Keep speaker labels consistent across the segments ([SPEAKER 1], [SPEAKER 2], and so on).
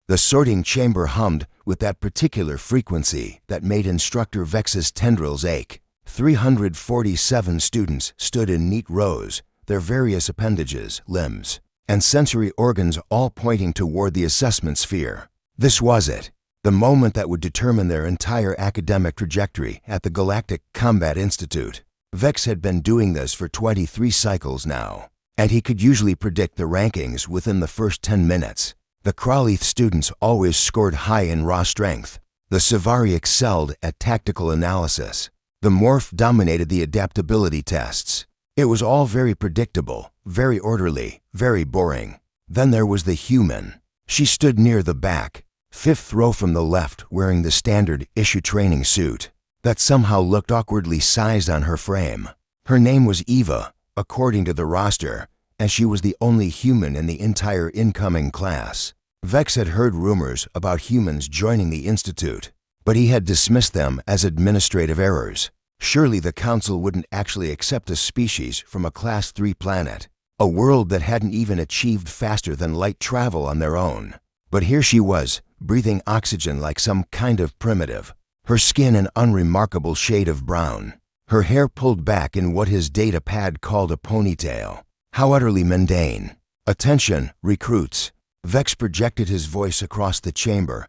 [SPEAKER 1] The sorting chamber hummed with that particular frequency that made Instructor Vex's tendrils ache. 347 students stood in neat rows, their various appendages, limbs, and sensory organs all pointing toward the assessment sphere. This was it, the moment that would determine their entire academic trajectory at the Galactic Combat Institute. Vex had been doing this for 23 cycles now, and he could usually predict the rankings within the first 10 minutes. The Kralith students always scored high in raw strength. The Savari excelled at tactical analysis. The Morph dominated the adaptability tests. It was all very predictable, very orderly, very boring. Then there was the human. She stood near the back, 5th row from the left, wearing the standard issue training suit that somehow looked awkwardly sized on her frame. Her name was Eva, according to the roster, and she was the only human in the entire incoming class. Vex had heard rumors about humans joining the Institute, but he had dismissed them as administrative errors. Surely the Council wouldn't actually accept a species from a Class 3 planet, a world that hadn't even achieved faster than light travel on their own. But here she was, breathing oxygen like some kind of primitive, her skin an unremarkable shade of brown, her hair pulled back in what his data pad called a ponytail. How utterly mundane. Attention, recruits. Vex projected his voice across the chamber,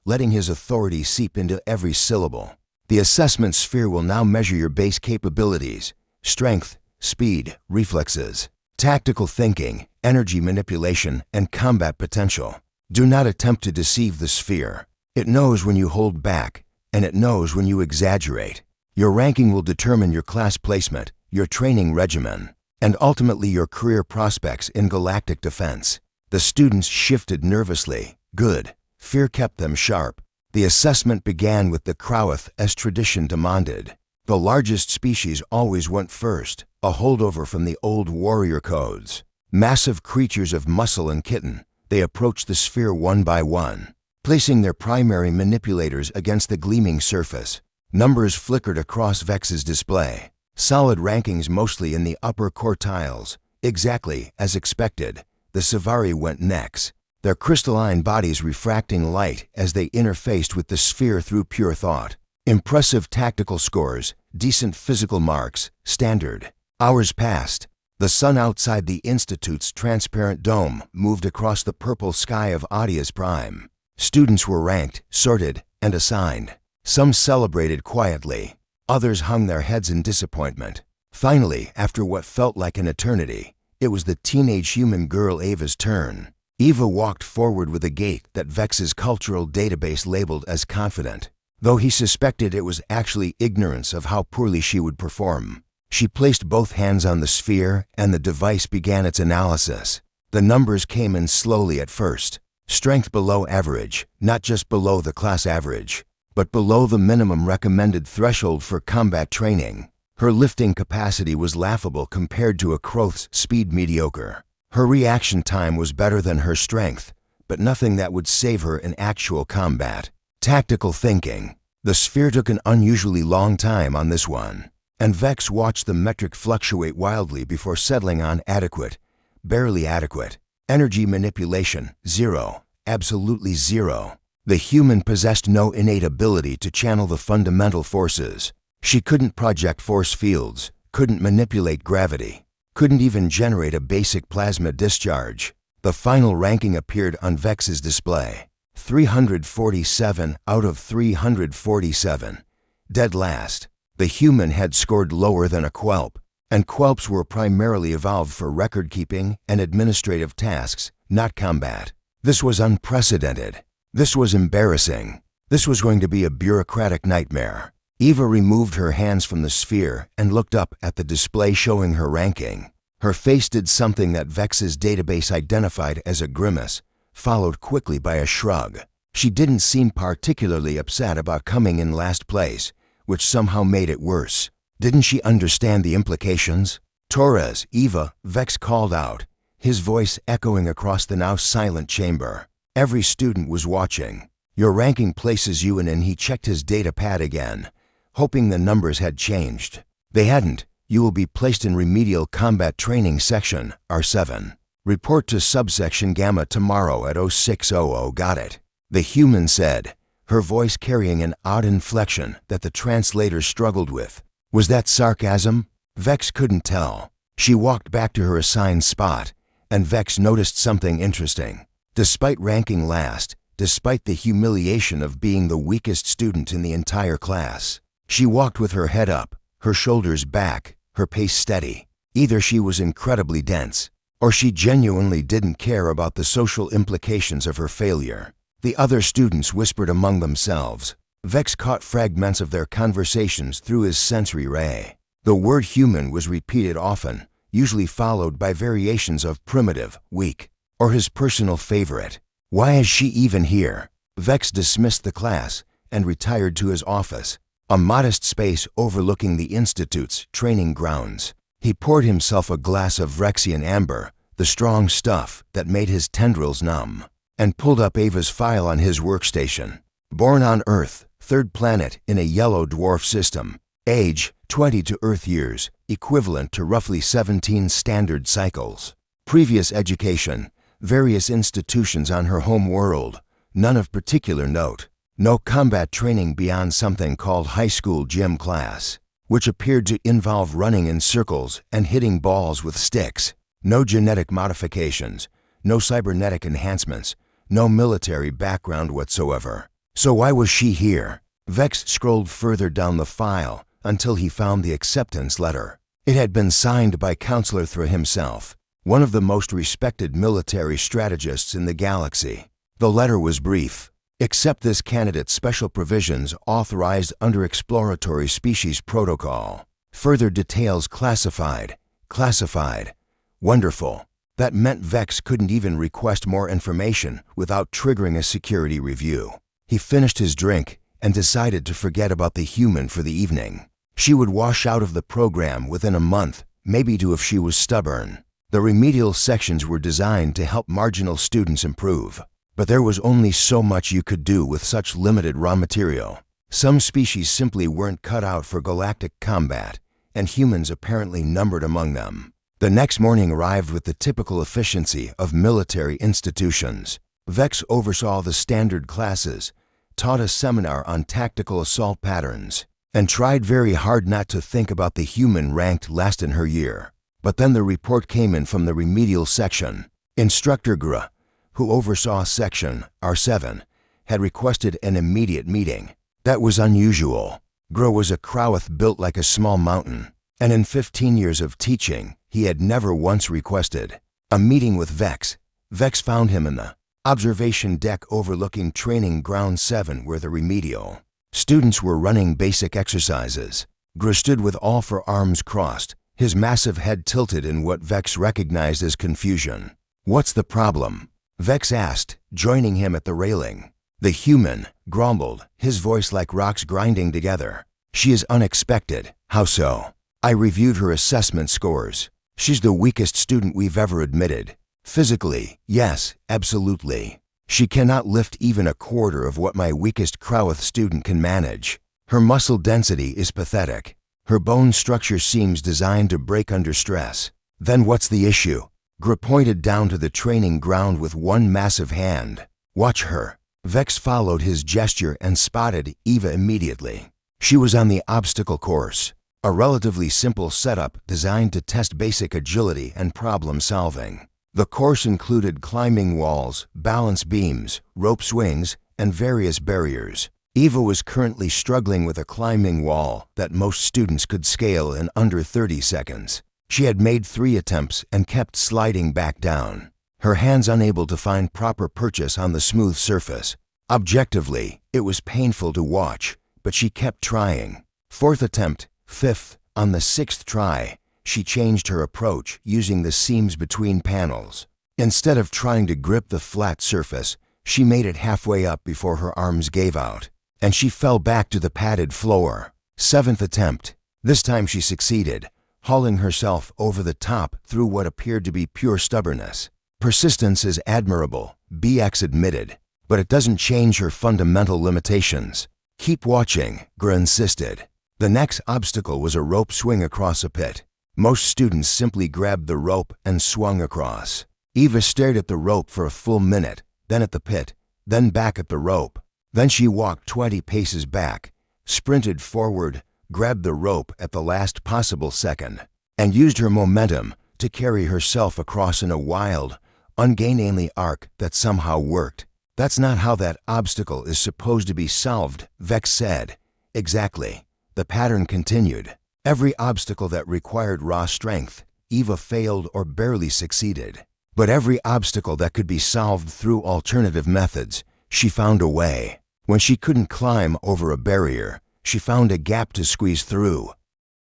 [SPEAKER 1] letting his authority seep into every syllable. The assessment sphere will now measure your base capabilities: strength, speed, reflexes, tactical thinking, energy manipulation, and combat potential. Do not attempt to deceive the sphere. It knows when you hold back, and it knows when you exaggerate. Your ranking will determine your class placement, your training regimen, and ultimately your career prospects in galactic defense. The students shifted nervously. Good. Fear kept them sharp. The assessment began with the Krauth as tradition demanded. The largest species always went first, a holdover from the old warrior codes. Massive creatures of muscle and kitten, they approached the sphere one by one, placing their primary manipulators against the gleaming surface. Numbers flickered across Vex's display. Solid rankings mostly in the upper quartiles. Exactly as expected, the Savari went next, their crystalline bodies refracting light as they interfaced with the sphere through pure thought. Impressive tactical scores, decent physical marks, standard. Hours passed. The sun outside the Institute's transparent dome moved across the purple sky of Adia's prime. Students were ranked, sorted, and assigned. Some celebrated quietly. Others hung their heads in disappointment. Finally, after what felt like an eternity, it was the teenage human girl Eva's turn. Eva walked forward with a gait that Vex's cultural database labeled as confident, though he suspected it was actually ignorance of how poorly she would perform. She placed both hands on the sphere, and the device began its analysis. The numbers came in slowly at first. Strength below average, not just below the class average, but below the minimum recommended threshold for combat training. Her lifting capacity was laughable compared to a Kroth's speed mediocre. Her reaction time was better than her strength, but nothing that would save her in actual combat. Tactical thinking. The sphere took an unusually long time on this one, and Vex watched the metric fluctuate wildly before settling on adequate, barely adequate. Energy manipulation, 0, absolutely 0. The human possessed no innate ability to channel the fundamental forces. She couldn't project force fields, couldn't manipulate gravity, couldn't even generate a basic plasma discharge. The final ranking appeared on Vex's display. 347 out of 347. Dead last. The human had scored lower than a Quelp, and Quelps were primarily evolved for record-keeping and administrative tasks, not combat. This was unprecedented. This was embarrassing. This was going to be a bureaucratic nightmare. Eva removed her hands from the sphere and looked up at the display showing her ranking. Her face did something that Vex's database identified as a grimace, followed quickly by a shrug. She didn't seem particularly upset about coming in last place, which somehow made it worse. Didn't she understand the implications? Torres, Eva, Vex called out, his voice echoing across the now silent chamber. Every student was watching. Your ranking places you in, and he checked his data pad again, hoping the numbers had changed. They hadn't. You will be placed in Remedial Combat Training Section, R7. Report to Subsection Gamma tomorrow at 0600. Got it? The human said, her voice carrying an odd inflection that the translator struggled with. Was that sarcasm? Vex couldn't tell. She walked back to her assigned spot, and Vex noticed something interesting. Despite ranking last, despite the humiliation of being the weakest student in the entire class, she walked with her head up, her shoulders back, her pace steady. Either she was incredibly dense, or she genuinely didn't care about the social implications of her failure. The other students whispered among themselves. Vex caught fragments of their conversations through his sensory ray. The word human was repeated often, usually followed by variations of primitive, weak, or his personal favorite. Why is she even here? Vex dismissed the class and retired to his office, a modest space overlooking the Institute's training grounds. He poured himself a glass of Rexian amber, the strong stuff that made his tendrils numb, and pulled up Eva's file on his workstation. Born on Earth, third planet in a yellow dwarf system. Age, 22 Earth years, equivalent to roughly 17 standard cycles. Previous education, various institutions on her home world, none of particular note. No combat training beyond something called high school gym class, which appeared to involve running in circles and hitting balls with sticks. No genetic modifications, no cybernetic enhancements, no military background whatsoever. So why was she here? Vex scrolled further down the file until he found the acceptance letter. It had been signed by Counselor Thra himself, one of the most respected military strategists in the galaxy. The letter was brief. Accept this candidate's special provisions authorized under Exploratory Species Protocol. Further details classified. Classified. Wonderful. That meant Vex couldn't even request more information without triggering a security review. He finished his drink and decided to forget about the human for the evening. She would wash out of the program within a month, maybe two if she was stubborn. The remedial sections were designed to help marginal students improve, but there was only so much you could do with such limited raw material. Some species simply weren't cut out for galactic combat, and humans apparently numbered among them. The next morning arrived with the typical efficiency of military institutions. Vex oversaw the standard classes, taught a seminar on tactical assault patterns, and tried very hard not to think about the human ranked last in her year. But then the report came in from the remedial section. Instructor Gra, who oversaw section R7, had requested an immediate meeting. That was unusual. Gra was a Crowth built like a small mountain, and in 15 years of teaching, he had never once requested a meeting with Vex. Vex found him in the observation deck overlooking Training Ground 7 where the remedial students were running basic exercises. Gra stood with all forearms crossed, his massive head tilted in what Vex recognized as confusion. What's the problem? Vex asked, joining him at the railing. The human grumbled, his voice like rocks grinding together. She is unexpected. How so? I reviewed her assessment scores. She's the weakest student we've ever admitted. Physically, yes, absolutely. She cannot lift even a quarter of what my weakest Crowth student can manage. Her muscle density is pathetic. Her bone structure seems designed to break under stress. Then what's the issue? Gra pointed down to the training ground with one massive hand. Watch her. Vex followed his gesture and spotted Eva immediately. She was on the obstacle course, a relatively simple setup designed to test basic agility and problem solving. The course included climbing walls, balance beams, rope swings, and various barriers. Eva was currently struggling with a climbing wall that most students could scale in under 30 seconds. She had made 3 attempts and kept sliding back down, her hands unable to find proper purchase on the smooth surface. Objectively, it was painful to watch, but she kept trying. 4th attempt, 5th, on the 6th try, she changed her approach using the seams between panels. Instead of trying to grip the flat surface, she made it halfway up before her arms gave out, and she fell back to the padded floor. 7th attempt. This time she succeeded, hauling herself over the top through what appeared to be pure stubbornness. Persistence is admirable, BX admitted, but it doesn't change her fundamental limitations. Keep watching, Gra insisted. The next obstacle was a rope swing across a pit. Most students simply grabbed the rope and swung across. Eva stared at the rope for a full minute, then at the pit, then back at the rope. Then she walked 20 paces back, sprinted forward, grabbed the rope at the last possible second, and used her momentum to carry herself across in a wild, ungainly arc that somehow worked. That's not how that obstacle is supposed to be solved, Vex said. Exactly. The pattern continued. Every obstacle that required raw strength, Eva failed or barely succeeded. But every obstacle that could be solved through alternative methods, she found a way. When she couldn't climb over a barrier, she found a gap to squeeze through.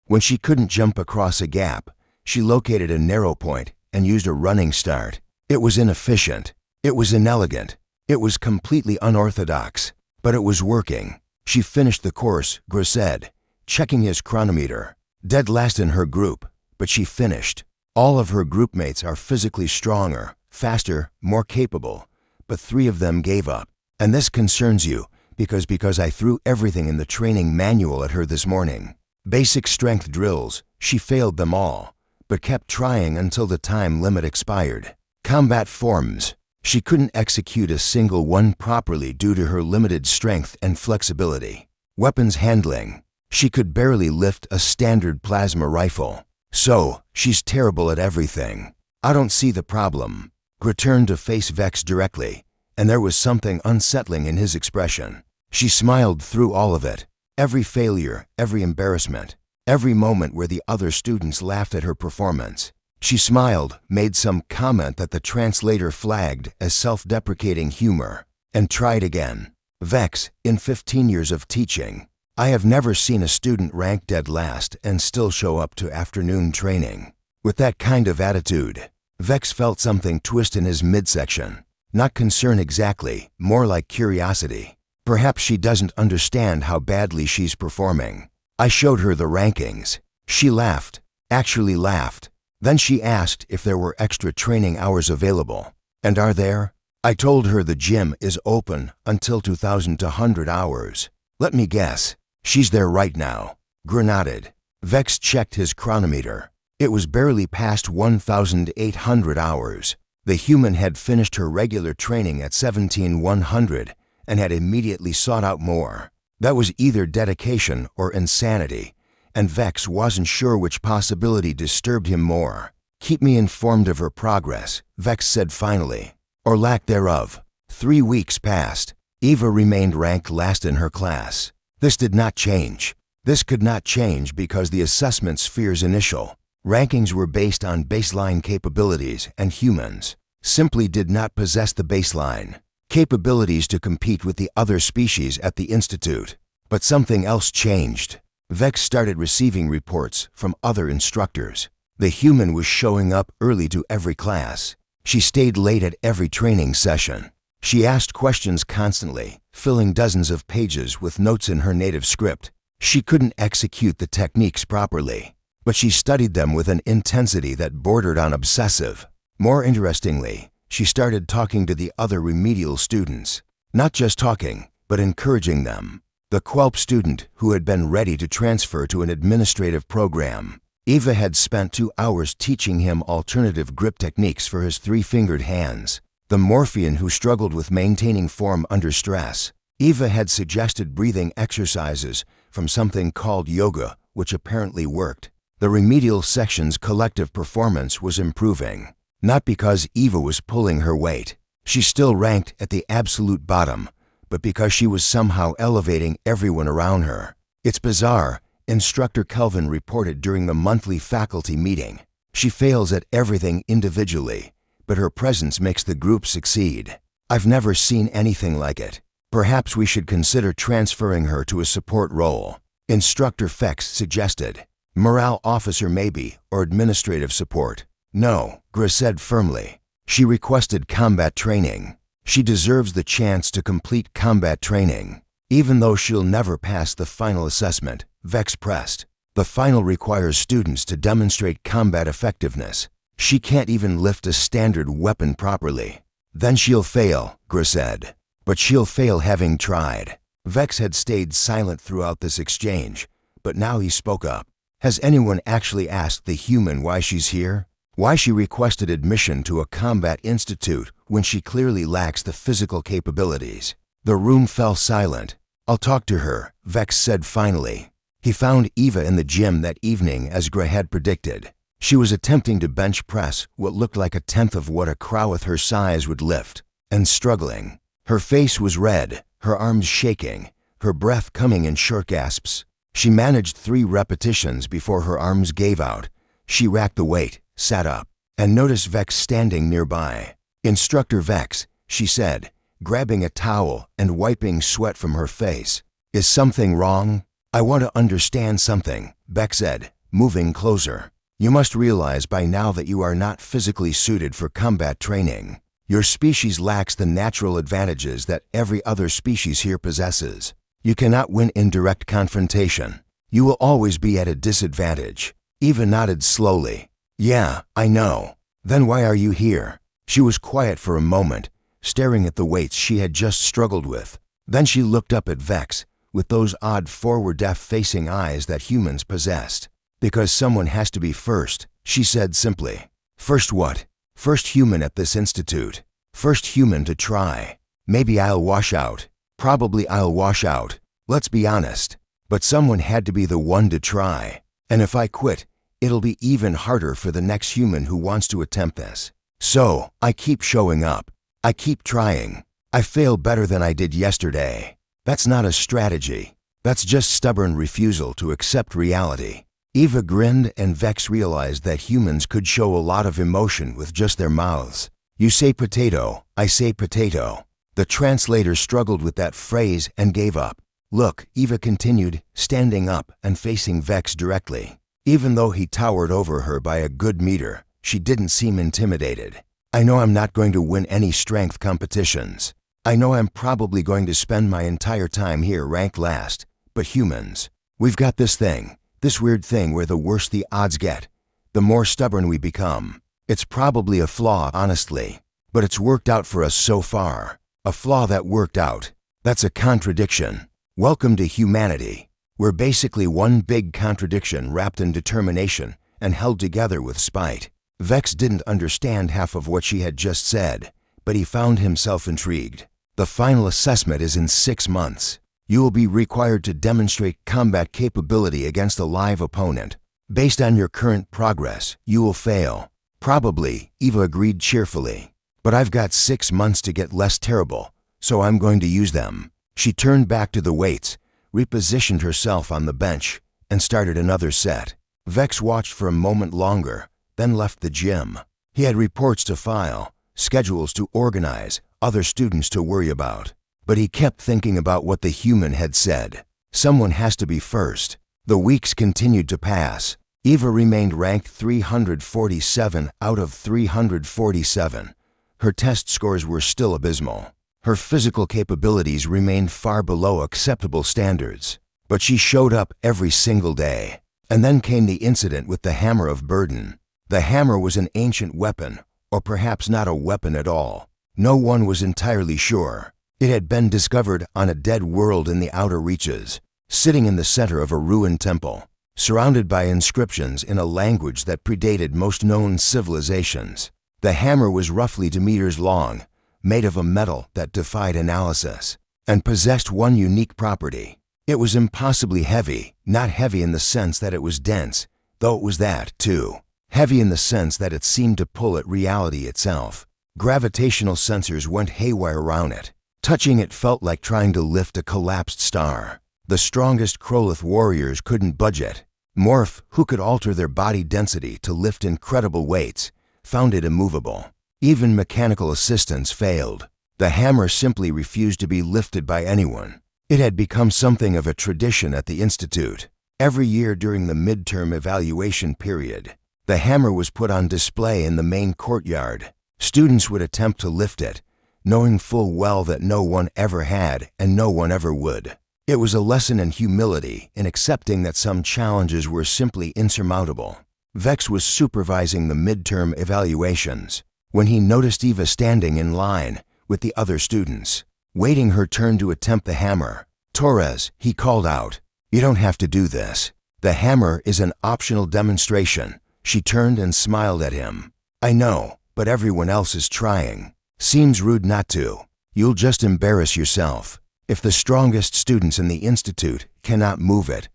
[SPEAKER 1] When she couldn't jump across a gap, she located a narrow point and used a running start. It was inefficient. It was inelegant. It was completely unorthodox, but it was working. She finished the course, Gris said, checking his chronometer. Dead last in her group, but she finished. All of her groupmates are physically stronger, faster, more capable, but 3 of them gave up. And this concerns you because I threw everything in the training manual at her this morning. Basic strength drills, she failed them all, but kept trying until the time limit expired. Combat forms, she couldn't execute a single one properly due to her limited strength and flexibility. Weapons handling, she could barely lift a standard plasma rifle. So, she's terrible at everything. I don't see the problem. Gris turned to face Vex directly, and there was something unsettling in his expression. She smiled through all of it. Every failure, every embarrassment, every moment where the other students laughed at her performance. She smiled, made some comment that the translator flagged as self-deprecating humor, and tried again. Vex, in 15 years of teaching, I have never seen a student rank dead last and still show up to afternoon training. With that kind of attitude, Vex felt something twist in his midsection. Not concern exactly, more like curiosity. Perhaps she doesn't understand how badly she's performing. I showed her the rankings. She laughed, actually laughed. Then she asked if there were extra training hours available. And are there? I told her the gym is open until 2,200 hours. Let me guess. She's there right now. Gris nodded. Vex checked his chronometer. It was barely past 1,800 hours. The human had finished her regular training at 17,100 and had immediately sought out more. That was either dedication or insanity, and Vex wasn't sure which possibility disturbed him more. Keep me informed of her progress, Vex said finally, or lack thereof. 3 weeks passed. Eva remained ranked last in her class. This did not change. This could not change because the assessment sphere's initial rankings were based on baseline capabilities, and humans simply did not possess the baseline capabilities to compete with the other species at the Institute. But something else changed. Vex started receiving reports from other instructors. The human was showing up early to every class. She stayed late at every training session. She asked questions constantly, filling dozens of pages with notes in her native script. She couldn't execute the techniques properly, but she studied them with an intensity that bordered on obsessive. More interestingly, she started talking to the other remedial students. Not just talking, but encouraging them. The Quelp student who had been ready to transfer to an administrative program. Eva had spent 2 hours teaching him alternative grip techniques for his 3-fingered hands. The Morphean who struggled with maintaining form under stress. Eva had suggested breathing exercises from something called yoga, which apparently worked. The remedial section's collective performance was improving. Not because Eva was pulling her weight. She still ranked at the absolute bottom, but because she was somehow elevating everyone around her. It's bizarre, Instructor Kelvin reported during the monthly faculty meeting. She fails at everything individually, but her presence makes the group succeed. I've never seen anything like it. Perhaps we should consider transferring her to a support role. Instructor Vex suggested. Morale officer maybe, or administrative support. No, Gris said firmly. She requested combat training. She deserves the chance to complete combat training. Even though she'll never pass the final assessment, Vex pressed. The final requires students to demonstrate combat effectiveness. She can't even lift a standard weapon properly. Then she'll fail, Gris said. But she'll fail having tried. Vex had stayed silent throughout this exchange, but now he spoke up. Has anyone actually asked the human why she's here? Why she requested admission to a combat institute when she clearly lacks the physical capabilities. The room fell silent. "I'll talk to her," Vex said finally. He found Eva in the gym that evening as Gray had predicted. She was attempting to bench press what looked like a tenth of what a Crowith her size would lift, and struggling. Her face was red, her arms shaking, her breath coming in short gasps. She managed 3 repetitions before her arms gave out. She racked the weight, sat up, and noticed Vex standing nearby. "Instructor Vex," she said, grabbing a towel and wiping sweat from her face. "Is something wrong?" "I want to understand something," Vex said, moving closer. "You must realize by now that you are not physically suited for combat training. Your species lacks the natural advantages that every other species here possesses. You cannot win in direct confrontation. You will always be at a disadvantage." Eva nodded slowly. "Yeah, I know. Then why are you here?" She was quiet for a moment, staring at the weights she had just struggled with. Then she looked up at Vex with those odd forward-facing eyes that humans possessed. "Because someone has to be first," she said simply. "First what?" "First human at this institute. First human to try. Maybe I'll wash out. Probably I'll wash out. Let's be honest. But someone had to be the one to try. And if I quit, it'll be even harder for the next human who wants to attempt this. So, I keep showing up. I keep trying. I fail better than I did yesterday. That's not a strategy. That's just stubborn refusal to accept reality." Eva grinned, and Vex realized that humans could show a lot of emotion with just their mouths. "You say potato, I say potato." The translator struggled with that phrase and gave up. "Look," Eva continued, standing up and facing Vex directly. Even though he towered over her by a good meter, she didn't seem intimidated. "I know I'm not going to win any strength competitions. I know I'm probably going to spend my entire time here ranked last, but humans, we've got this weird thing where the worse the odds get, the more stubborn we become. It's probably a flaw, honestly, but it's worked out for us so far. A flaw that worked out. That's a contradiction. Welcome to humanity. We're basically one big contradiction wrapped in determination and held together with spite." Vex didn't understand half of what she had just said, but he found himself intrigued. "The final assessment is in 6 months. You will be required to demonstrate combat capability against a live opponent. Based on your current progress, you will fail." "Probably," Eva agreed cheerfully. "But I've got 6 months to get less terrible, so I'm going to use them." She turned back to the weights, repositioned herself on the bench, and started another set. Vex watched for a moment longer, then left the gym. He had reports to file, schedules to organize, other students to worry about. But he kept thinking about what the human had said. Someone has to be first. The weeks continued to pass. Eva remained ranked 347 out of 347. Her test scores were still abysmal. Her physical capabilities remained far below acceptable standards. But she showed up every single day. And then came the incident with the hammer of burden. The hammer was an ancient weapon, or perhaps not a weapon at all. No one was entirely sure. It had been discovered on a dead world in the outer reaches, sitting in the center of a ruined temple, surrounded by inscriptions in a language that predated most known civilizations. The hammer was roughly 2 meters long, made of a metal that defied analysis, and possessed one unique property. It was impossibly heavy, not heavy in the sense that it was dense, though it was that, too. Heavy in the sense that it seemed to pull at reality itself. Gravitational sensors went haywire around it. Touching it felt like trying to lift a collapsed star. The strongest Krolith warriors couldn't budge it. Morph, who could alter their body density to lift incredible weights, found it immovable. Even mechanical assistance failed. The hammer simply refused to be lifted by anyone. It had become something of a tradition at the Institute. Every year during the midterm evaluation period, the hammer was put on display in the main courtyard. Students would attempt to lift it, knowing full well that no one ever had and no one ever would. It was a lesson in humility in accepting that some challenges were simply insurmountable. Vex was supervising the midterm evaluations when he noticed Eva standing in line with the other students, waiting her turn to attempt the hammer. "Torres," he called out, "you don't have to do this. The hammer is an optional demonstration, She turned and smiled at him. I know, but everyone else is trying. Seems rude not to. You'll just embarrass yourself. If the strongest students in the Institute cannot move it,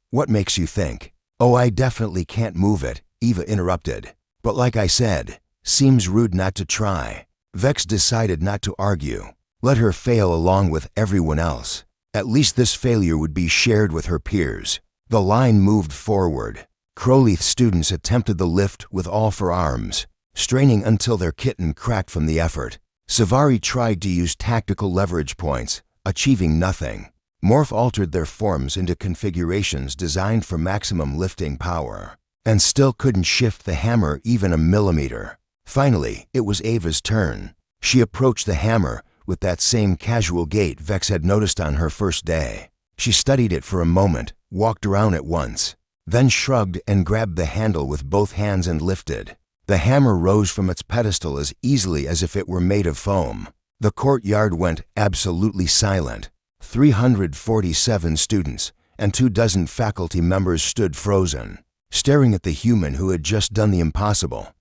[SPEAKER 1] what makes you think? Oh, I definitely can't move it, Eva interrupted. But like I said, seems rude not to try. Vex decided not to argue. Let her fail along with everyone else. At least this failure would be shared with her peers. The line moved forward. Crowleith students attempted the lift with all four arms, straining until their kitten cracked from the effort. Savari tried to use tactical leverage points, achieving nothing. Morph altered their forms into configurations designed for maximum lifting power, and still couldn't shift the hammer even a millimeter. Finally, it was Eva's turn. She approached the hammer with that same casual gait Vex had noticed on her first day. She studied it for a moment, walked around it once, then shrugged and grabbed the handle with both hands and lifted. The hammer rose from its pedestal as easily as if it were made of foam. The courtyard went absolutely silent. 347 students and 24 faculty members stood frozen, staring at the human who had just done the impossible.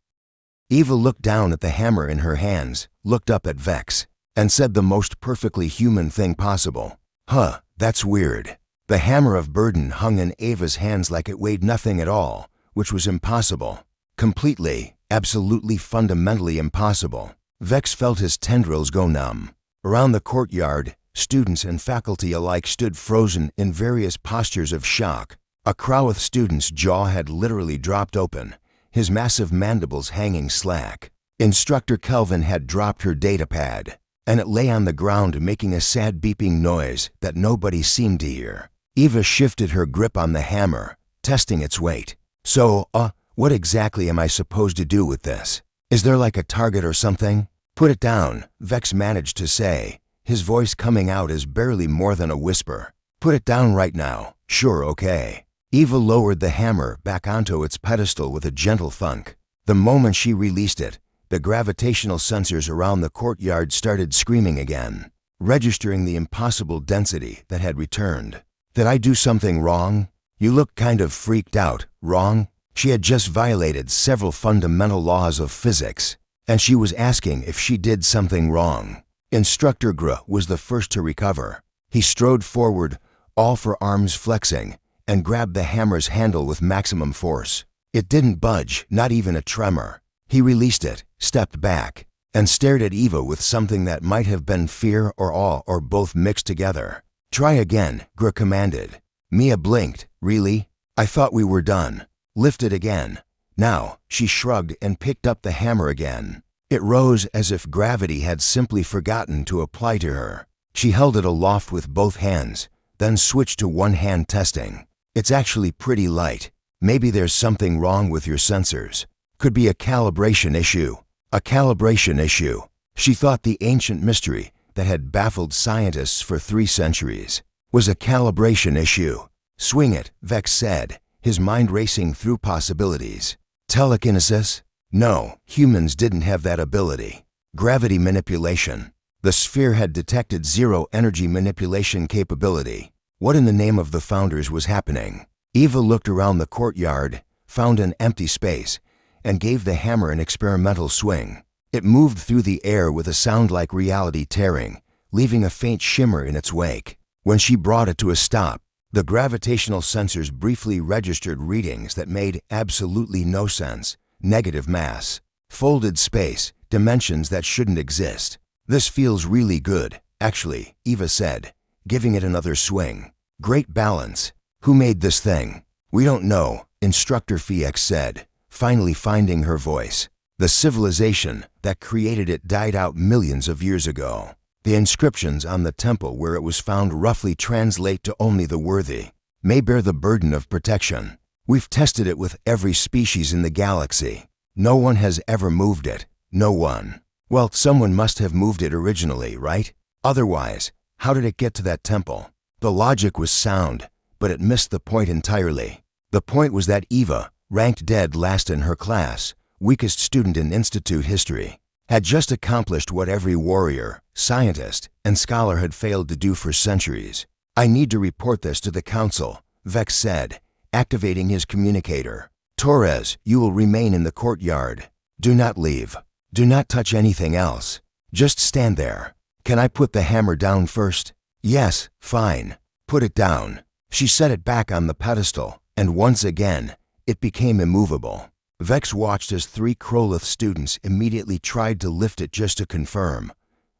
[SPEAKER 1] Eva looked down at the hammer in her hands, looked up at Vex, and said the most perfectly human thing possible. Huh, that's weird. The hammer of burden hung in Eva's hands like it weighed nothing at all, which was impossible. Completely, absolutely fundamentally impossible. Vex felt his tendrils go numb. Around the courtyard, students and faculty alike stood frozen in various postures of shock. A Crowleith student's jaw had literally dropped open, his massive mandibles hanging slack. Instructor Kelvin had dropped her datapad, and it lay on the ground making a sad beeping noise that nobody seemed to hear. Eva shifted her grip on the hammer, testing its weight. So, what exactly am I supposed to do with this? Is there like a target or something? Put it down, Vex managed to say, his voice coming out as barely more than a whisper. Put it down right now. Sure, okay. Eva lowered the hammer back onto its pedestal with a gentle thunk. The moment she released it, the gravitational sensors around the courtyard started screaming again, registering the impossible density that had returned. Did I do something wrong? You look kind of freaked out. Wrong? She had just violated several fundamental laws of physics, and she was asking if she did something wrong. Instructor Gr was the first to recover. He strode forward, all four arms flexing, and grabbed the hammer's handle with maximum force. It didn't budge, not even a tremor. He released it, stepped back, and stared at Eva with something that might have been fear or awe or both mixed together. Try again, Gr commanded. Mia blinked. Really? I thought we were done. Lift it again. Now, she shrugged and picked up the hammer again. It rose as if gravity had simply forgotten to apply to her. She held it aloft with both hands, then switched to one-hand testing. It's actually pretty light. Maybe there's something wrong with your sensors. Could be a calibration issue. A calibration issue. She thought the ancient mystery that had baffled scientists for 3 centuries was a calibration issue. Swing it, Vex said, his mind racing through possibilities. Telekinesis? No, humans didn't have that ability. Gravity manipulation. The sphere had detected zero energy manipulation capability. What in the name of the founders was happening? Eva looked around the courtyard, found an empty space, and gave the hammer an experimental swing. It moved through the air with a sound like reality tearing, leaving a faint shimmer in its wake. When she brought it to a stop, the gravitational sensors briefly registered readings that made absolutely no sense. Negative mass, folded space, dimensions that shouldn't exist. This feels really good, actually, Eva said, giving it another swing. Great balance. Who made this thing? We don't know, Instructor Fiex said, finally finding her voice. The civilization that created it died out millions of years ago. The inscriptions on the temple where it was found roughly translate to only the worthy may bear the burden of protection. We've tested it with every species in the galaxy. No one has ever moved it. No one. Well, someone must have moved it originally, right? Otherwise, how did it get to that temple? The logic was sound, but it missed the point entirely. The point was that Eva, ranked dead last in her class, weakest student in Institute history, had just accomplished what every warrior, scientist, and scholar had failed to do for centuries. I need to report this to the council, Vex said, activating his communicator. Torres, you will remain in the courtyard. Do not leave. Do not touch anything else. Just stand there. Can I put the hammer down first? Yes, fine. Put it down. She set it back on the pedestal, and once again, it became immovable. Vex watched as 3 Krolith students immediately tried to lift it just to confirm.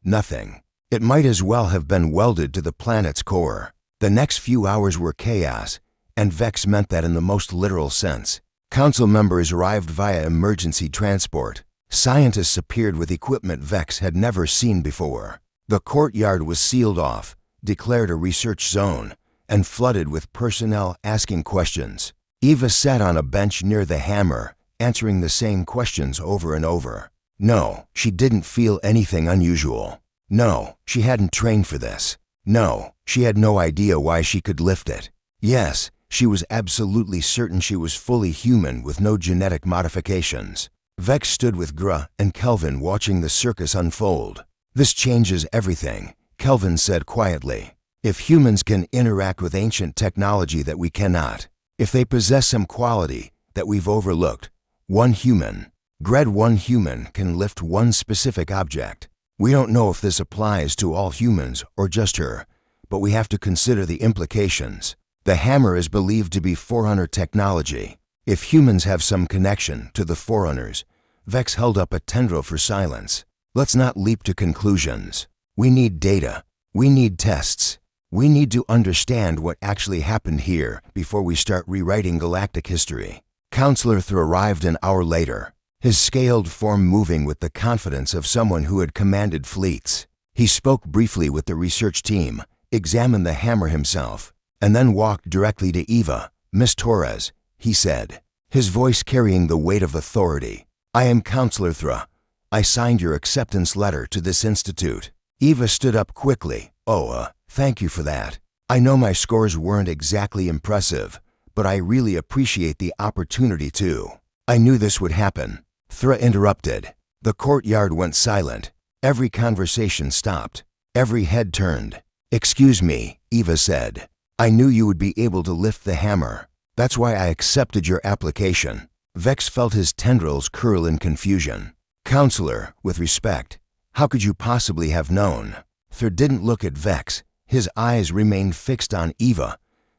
[SPEAKER 1] Nothing. It might as well have been welded to the planet's core. The next few hours were chaos, and Vex meant that in the most literal sense. Council members arrived via emergency transport. Scientists appeared with equipment Vex had never seen before. The courtyard was sealed off, declared a research zone, and flooded with personnel asking questions. Eva sat on a bench near the hammer, answering the same questions over and over. No, she didn't feel anything unusual. No, she hadn't trained for this. No, she had no idea why she could lift it. Yes, she was absolutely certain she was fully human with no genetic modifications. Vex stood with Gra and Kelvin watching the circus unfold. This changes everything, Kelvin said quietly. If humans can interact with ancient technology that we cannot, if they possess some quality that we've overlooked, one human can lift one specific object. We don't know if this applies to all humans or just her, but we have to consider the implications. The hammer is believed to be Forerunner technology. If humans have some connection to the Forerunners, Vex held up a tendril for silence. Let's not leap to conclusions. We need data. We need tests. We need to understand what actually happened here before we start rewriting galactic history. Counselor Thur arrived an hour later, his scaled form moving with the confidence of someone who had commanded fleets. He spoke briefly with the research team, examined the hammer himself, and then walked directly to Eva. Miss Torres, he said, his voice carrying the weight of authority. I am Counselor Thur. I signed your acceptance letter to this institute. Eva stood up quickly. Thank you for that. I know my scores weren't exactly impressive, but I really appreciate the opportunity to. I knew this would happen. Thra interrupted. The courtyard went silent. Every conversation stopped. Every head turned. Excuse me, Eva said. I knew you would be able to lift the hammer. That's why I accepted your application. Vex felt his tendrils curl in confusion. Counselor, with respect, how could you possibly have known? Thur didn't look at Vex. His eyes remained fixed on Eva,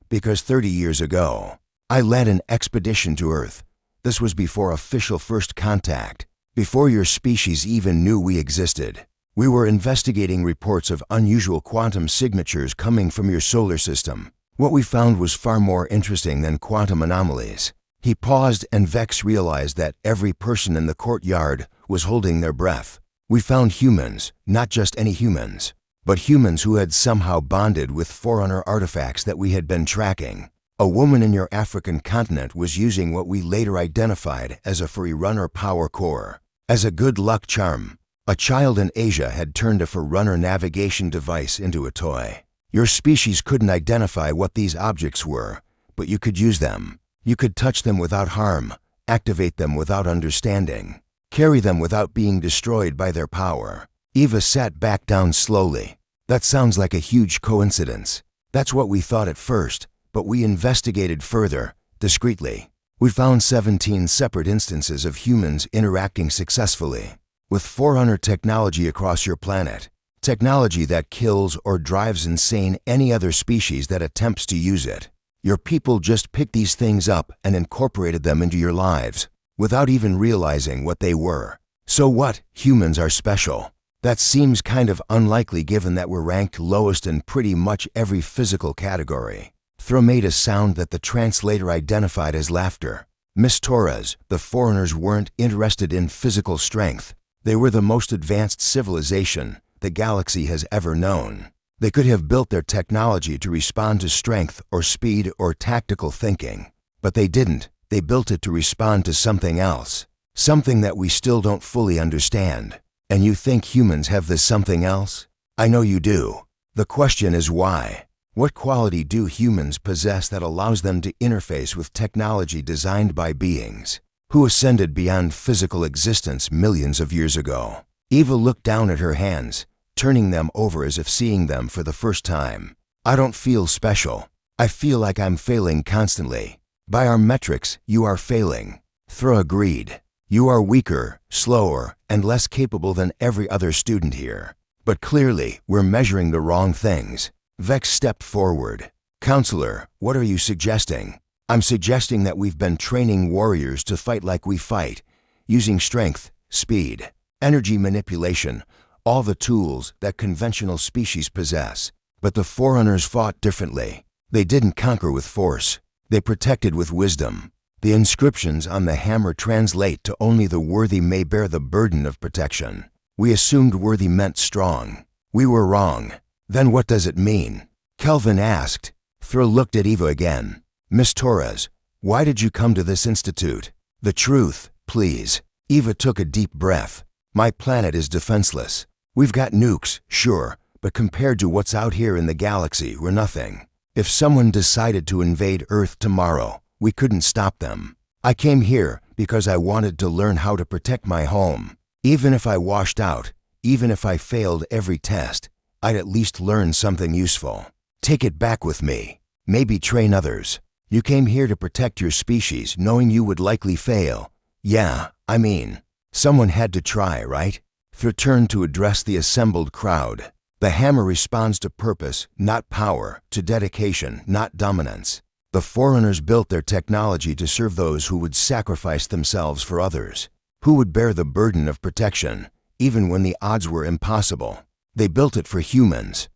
[SPEAKER 1] because 30 years ago, I led an expedition to Earth. This was before official first contact, before your species even knew we existed. We were investigating reports of unusual quantum signatures coming from your solar system. What we found was far more interesting than quantum anomalies. He paused, and Vex realized that every person in the courtyard was holding their breath. We found humans, not just any humans, but humans who had somehow bonded with Forerunner artifacts that we had been tracking. A woman in your African continent was using what we later identified as a Forerunner power core. As a good luck charm, a child in Asia had turned a Forerunner navigation device into a toy. Your species couldn't identify what these objects were, but you could use them. You could touch them without harm, activate them without understanding, carry them without being destroyed by their power. Eva sat back down slowly. That sounds like a huge coincidence. That's what we thought at first, but we investigated further, discreetly. We found 17 separate instances of humans interacting successfully with Forerunner technology across your planet. Technology that kills or drives insane any other species that attempts to use it. Your people just picked these things up and incorporated them into your lives, without even realizing what they were. So what? Humans are special. That seems kind of unlikely given that we're ranked lowest in pretty much every physical category. Thro made a sound that the translator identified as laughter. Miss Torres, the Foreigners weren't interested in physical strength. They were the most advanced civilization the galaxy has ever known. They could have built their technology to respond to strength or speed or tactical thinking. But they didn't. They built it to respond to something else. Something that we still don't fully understand. And you think humans have this something else? I know you do. The question is why? What quality do humans possess that allows them to interface with technology designed by beings who ascended beyond physical existence millions of years ago? Eva looked down at her hands, turning them over as if seeing them for the first time. I don't feel special. I feel like I'm failing constantly. By our metrics, you are failing. Thra agreed. You are weaker, slower, and less capable than every other student here. But clearly, we're measuring the wrong things. Vex stepped forward. Counselor, what are you suggesting? I'm suggesting that we've been training warriors to fight like we fight, using strength, speed, energy manipulation, all the tools that conventional species possess. But the Forerunners fought differently. They didn't conquer with force. They protected with wisdom. The inscriptions on the hammer translate to only the worthy may bear the burden of protection. We assumed worthy meant strong. We were wrong. Then what does it mean? Kelvin asked. Thra looked at Eva again. Miss Torres, why did you come to this institute? The truth, please. Eva took a deep breath. My planet is defenseless. We've got nukes, sure, but compared to what's out here in the galaxy, we're nothing. If someone decided to invade Earth tomorrow, we couldn't stop them. I came here because I wanted to learn how to protect my home. Even if I washed out, even if I failed every test, I'd at least learn something useful. Take it back with me. Maybe train others. You came here to protect your species knowing you would likely fail. Yeah, I mean, someone had to try, right? Thra turned to address the assembled crowd. The hammer responds to purpose, not power, to dedication, not dominance. The Forerunners built their technology to serve those who would sacrifice themselves for others, who would bear the burden of protection, even when the odds were impossible. They built it for humans.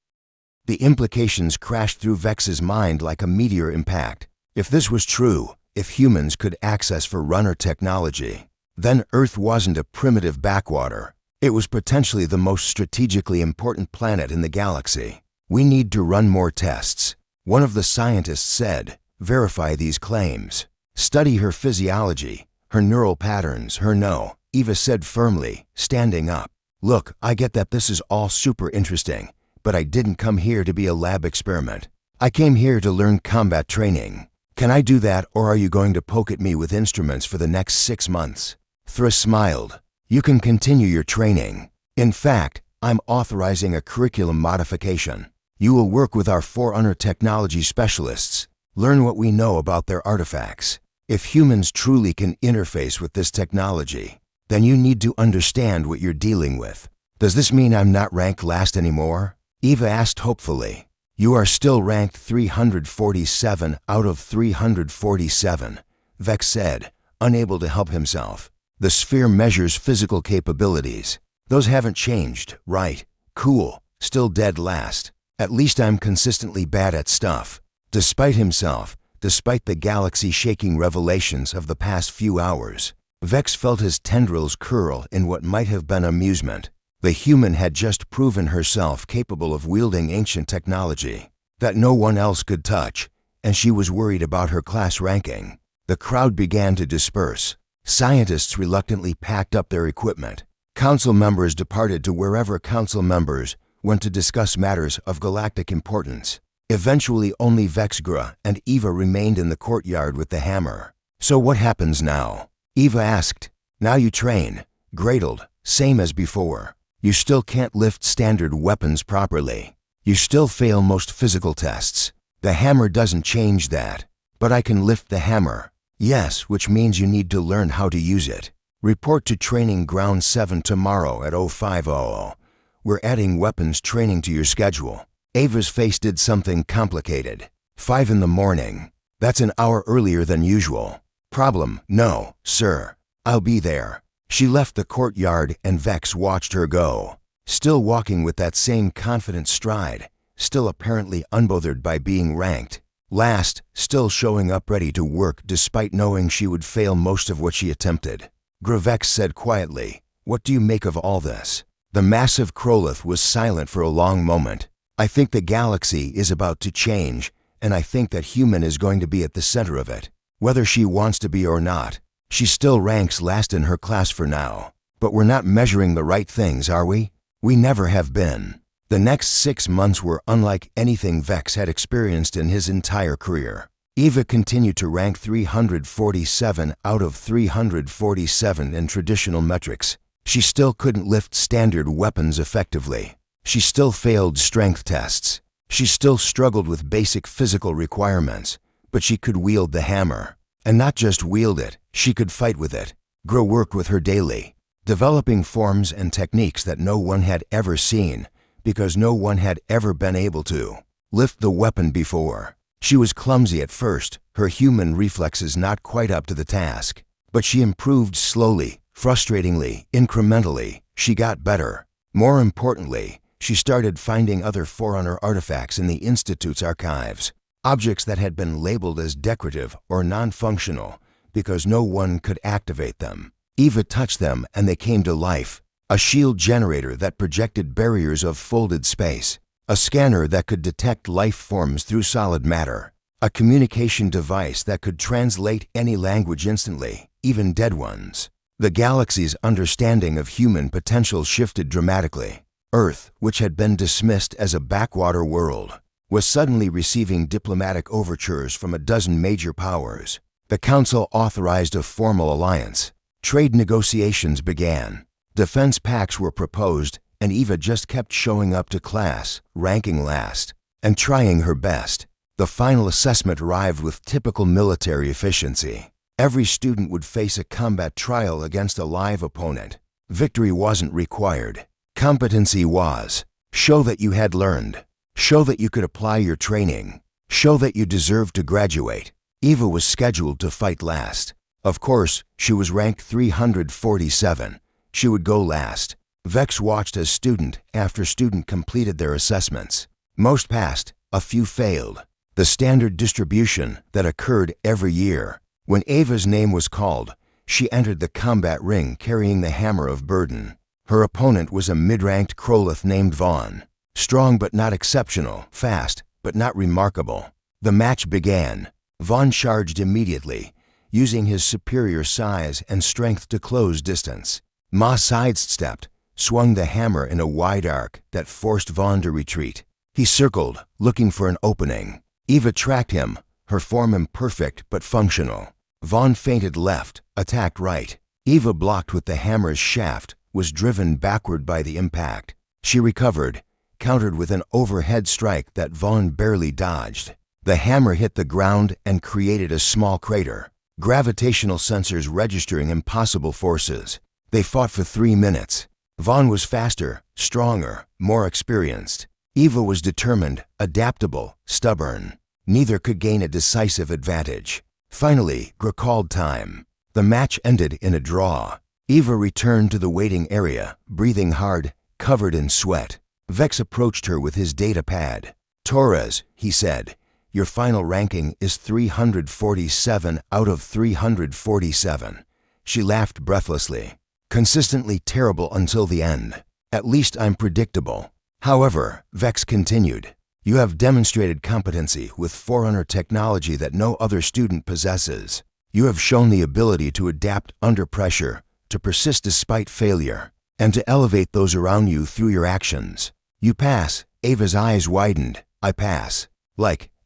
[SPEAKER 1] The implications crashed through Vex's mind like a meteor impact. If this was true, if humans could access Forerunner technology, then Earth wasn't a primitive backwater. It was potentially the most strategically important planet in the galaxy. We need to run more tests. One of the scientists said, verify these claims. Study her physiology, her neural patterns, her no. Eva said firmly, standing up. Look, I get that this is all super interesting, but I didn't come here to be a lab experiment. I came here to learn combat training. Can I do that, or are you going to poke at me with instruments for the next 6 months? Thra smiled. You can continue your training. In fact, I'm authorizing a curriculum modification. You will work with our Forerunner technology specialists. Learn what we know about their artifacts. If humans truly can interface with this technology, then you need to understand what you're dealing with. Does this mean I'm not ranked last anymore? Eva asked hopefully. You are still ranked 347 out of 347, Vex said, unable to help himself. The sphere measures physical capabilities. Those haven't changed, right? Cool, still dead last. At least I'm consistently bad at stuff. Despite himself, despite the galaxy-shaking revelations of the past few hours, Vex felt his tendrils curl in what might have been amusement. The human had just proven herself capable of wielding ancient technology that no one else could touch, and she was worried about her class ranking. The crowd began to disperse. Scientists reluctantly packed up their equipment. Council members departed to wherever council members went to discuss matters of galactic importance. Eventually, only Vexgra and Eva remained in the courtyard with the hammer. So what happens now? Eva asked. Now you train, gradled, same as before. You still can't lift standard weapons properly. You still fail most physical tests. The hammer doesn't change that. But I can lift the hammer. Yes, which means you need to learn how to use it. Report to Training Ground 7 tomorrow at 0500. We're adding weapons training to your schedule. Ava's face did something complicated. 5 in the morning. That's an hour earlier than usual. Problem? No, sir. I'll be there. She left the courtyard and Vex watched her go. Still walking with that same confident stride, still apparently unbothered by being ranked. Last, still showing up ready to work despite knowing she would fail most of what she attempted. Vex said quietly, what do you make of all this? The massive Krolith was silent for a long moment. I think the galaxy is about to change, and I think that human is going to be at the center of it. Whether she wants to be or not, she still ranks last in her class for now. But we're not measuring the right things, are we? We never have been. The next 6 months were unlike anything Vex had experienced in his entire career. Eva continued to rank 347 out of 347 in traditional metrics. She still couldn't lift standard weapons effectively. She still failed strength tests. She still struggled with basic physical requirements, but she could wield the hammer. And not just wield it, she could fight with it. Grow worked with her daily, developing forms and techniques that no one had ever seen, because no one had ever been able to lift the weapon before. She was clumsy at first, her human reflexes not quite up to the task. But she improved slowly, frustratingly, incrementally. She got better. More importantly, she started finding other Forerunner artifacts in the Institute's archives. Objects that had been labeled as decorative or non-functional because no one could activate them. Eva touched them and they came to life. A shield generator that projected barriers of folded space. A scanner that could detect life forms through solid matter. A communication device that could translate any language instantly, even dead ones. The galaxy's understanding of human potential shifted dramatically. Earth, which had been dismissed as a backwater world, was suddenly receiving diplomatic overtures from a dozen major powers. The Council authorized a formal alliance. Trade negotiations began. Defense pacts were proposed, and Eva just kept showing up to class, ranking last, and trying her best. The final assessment arrived with typical military efficiency. Every student would face a combat trial against a live opponent. Victory wasn't required. Competency was. Show that you had learned. Show that you could apply your training. Show that you deserved to graduate. Eva was scheduled to fight last. Of course, she was ranked 347. She would go last. Vex watched as student after student completed their assessments. Most passed, a few failed. The standard distribution that occurred every year. When Eva's name was called, she entered the combat ring carrying the hammer of burden. Her opponent was a mid-ranked Krolith named Vaughn. Strong but not exceptional, fast but not remarkable. The match began. Vaughn charged immediately, using his superior size and strength to close distance. Ma sidestepped, swung the hammer in a wide arc that forced Vaughn to retreat. He circled, looking for an opening. Eva tracked him, her form imperfect but functional. Vaughn feinted left, attacked right. Eva blocked with the hammer's shaft, was driven backward by the impact. She recovered, countered with an overhead strike that Vaughn barely dodged. The hammer hit the ground and created a small crater. Gravitational sensors registering impossible forces. They fought for 3 minutes. Vaughn was faster, stronger, more experienced. Eva was determined, adaptable, stubborn. Neither could gain a decisive advantage. Finally, Gra called time. The match ended in a draw. Eva returned to the waiting area, breathing hard, covered in sweat. Vex approached her with his data pad. "Torres," he said, "your final ranking is 347 out of 347. She laughed breathlessly. "Consistently terrible until the end. At least I'm predictable." However, Vex continued, "You have demonstrated competency with Forerunner technology that no other student possesses. You have shown the ability to adapt under pressure, to persist despite failure, and to elevate those around you through your actions. You pass." Eva's eyes widened. "I pass.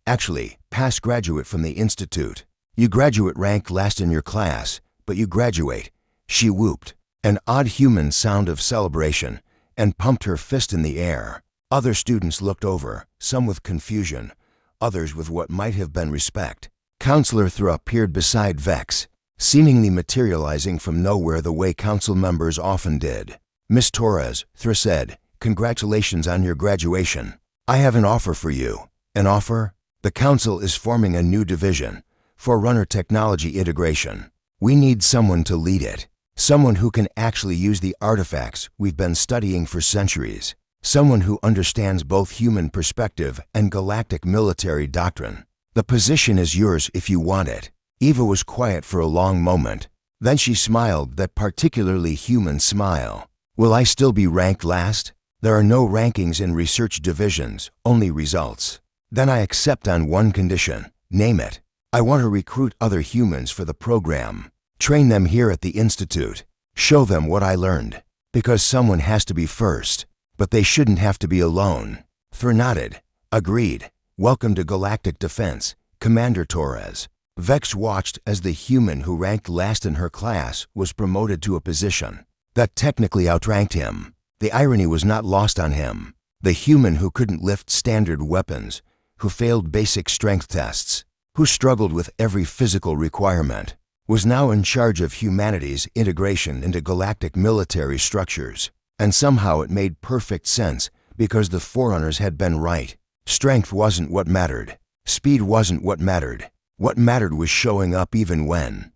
[SPEAKER 1] Actually, past graduate from the Institute. You graduate ranked last in your class, but you graduate." She whooped, an odd human sound of celebration, and pumped her fist in the air. Other students looked over, some with confusion, others with what might have been respect. Counselor Thra appeared beside Vex, seemingly materializing from nowhere the way council members often did. "Miss Torres," Thra said, "congratulations on your graduation. I have an offer for you." "An offer?" "The council is forming a new division, Forerunner Technology Integration. We need someone to lead it. Someone who can actually use the artifacts we've been studying for centuries. Someone who understands both human perspective and galactic military doctrine. The position is yours if you want it." Eva was quiet for a long moment. Then she smiled that particularly human smile. "Will I still be ranked last?" "There are no rankings in research divisions, only results." "Then I accept on one condition." "Name it." "I want to recruit other humans for the program. Train them here at the Institute. Show them what I learned. Because someone has to be first. But they shouldn't have to be alone." Thra nodded. "Agreed. Welcome to Galactic Defense, Commander Torres." Vex watched as the human who ranked last in her class was promoted to a position that technically outranked him. The irony was not lost on him. The human who couldn't lift standard weapons, who failed basic strength tests, who struggled with every physical requirement, was now in charge of humanity's integration into galactic military structures. And somehow it made perfect sense because the Forerunners had been right. Strength wasn't what mattered. Speed wasn't what mattered. What mattered was showing up even when